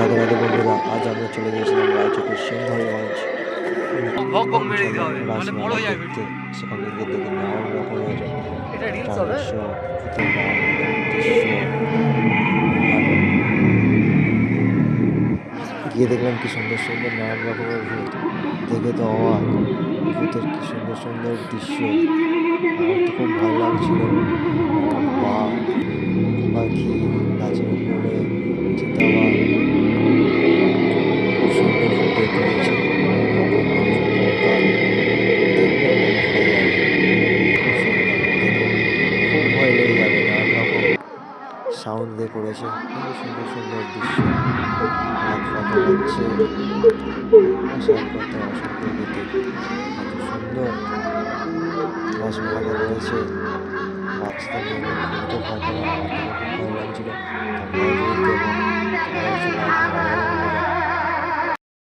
রাধে রাধে বন্ধুরা, আজ আমরা চলে গিয়েছিলাম রায়চকের সিংহলগঞ্জ রাসমেলা দেখতে। সেখানে গিয়ে দেখি নানান রকমের টাইগার শো, ভূতের নানান রকম দৃশ্য। আর গিয়ে দেখলাম কি সুন্দর সুন্দর নানান রকমের ভূত, দেখে তো অবাক। ভূতের কি সুন্দর সুন্দর দৃশ্য, আমার তো খুব ভয় লাগছিল। নানান বাঘ, পাখি, গাছের উপরে চিতাবাঘ, খুব সুন্দর ফুটেজ রয়েছে। কখন মানুষের কঙ্কাল দেখলে মন ভরে যাবে, খুব সুন্দর দেখে, খুব ভয় লেগে যাবে। নানান রকম সাউন্ড দিয়ে করেছে, খুবই সুন্দর সুন্দর দৃশ্য। হাত পাতা লাগছে, আসার কথা অসংখ্য গীতে এত সুন্দর রাসমেলাটা রয়েছে। বাচ্চাদের নিয়ে খুব তো ভয় পেলাম, আমার তো খুব ভয় লাগছিল।